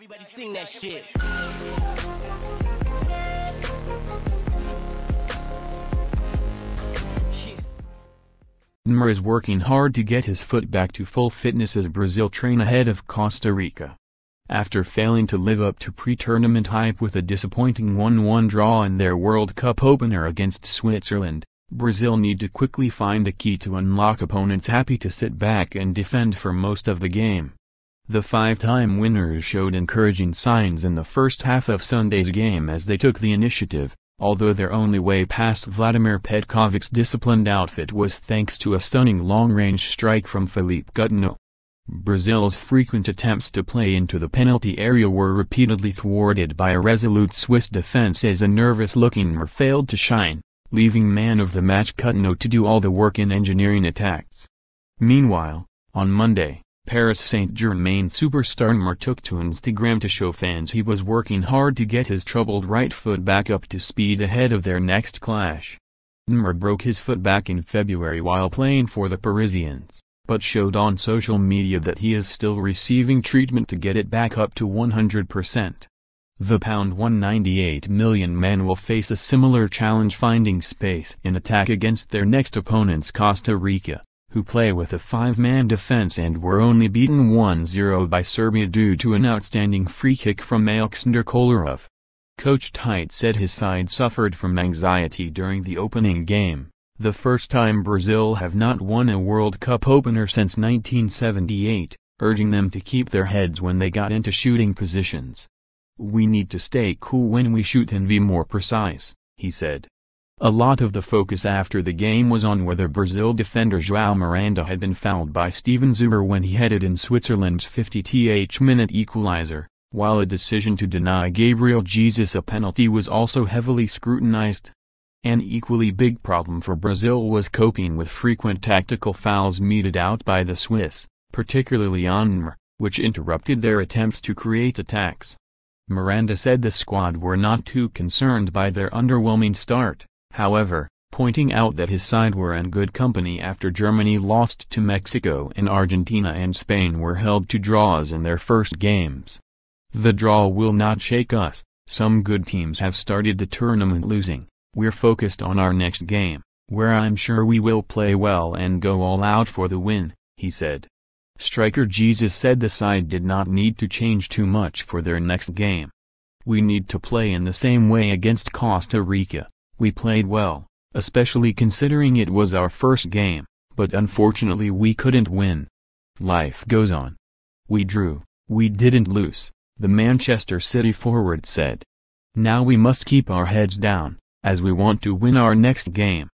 Everybody sing that shit. Neymar is working hard to get his foot back to full fitness as Brazil train ahead of Costa Rica. After failing to live up to pre-tournament hype with a disappointing 1-1 draw in their World Cup opener against Switzerland, Brazil need to quickly find a key to unlock opponents happy to sit back and defend for most of the game. The five-time winners showed encouraging signs in the first half of Sunday's game as they took the initiative, although their only way past Vladimir Petkovic's disciplined outfit was thanks to a stunning long-range strike from Philippe Coutinho. Brazil's frequent attempts to play into the penalty area were repeatedly thwarted by a resolute Swiss defense as a nervous-looking Neymar failed to shine, leaving man of the match Coutinho to do all the work in engineering attacks. Meanwhile, on Monday, Paris Saint-Germain superstar Neymar took to Instagram to show fans he was working hard to get his troubled right foot back up to speed ahead of their next clash. Neymar broke his foot back in February while playing for the Parisians, but showed on social media that he is still receiving treatment to get it back up to 100%. The £198 million man will face a similar challenge finding space in attack against their next opponents Costa Rica, who play with a five-man defense and were only beaten 1-0 by Serbia due to an outstanding free kick from Aleksandar Kolarov. Coach Tite said his side suffered from anxiety during the opening game, the first time Brazil have not won a World Cup opener since 1978, urging them to keep their heads when they got into shooting positions. "We need to stay cool when we shoot and be more precise," he said. A lot of the focus after the game was on whether Brazil defender João Miranda had been fouled by Steven Zuber when he headed in Switzerland's 50th minute equalizer, while a decision to deny Gabriel Jesus a penalty was also heavily scrutinized. An equally big problem for Brazil was coping with frequent tactical fouls meted out by the Swiss, particularly on Neymar, which interrupted their attempts to create attacks. Miranda said the squad were not too concerned by their underwhelming start, however, pointing out that his side were in good company after Germany lost to Mexico and Argentina and Spain were held to draws in their first games. "The draw will not shake us. Some good teams have started the tournament losing. We're focused on our next game, where I'm sure we will play well and go all out for the win," he said. Striker Jesus said the side did not need to change too much for their next game. "We need to play in the same way against Costa Rica. We played well, especially considering it was our first game, but unfortunately we couldn't win. Life goes on. We drew, we didn't lose," the Manchester City forward said. "Now we must keep our heads down, as we want to win our next game."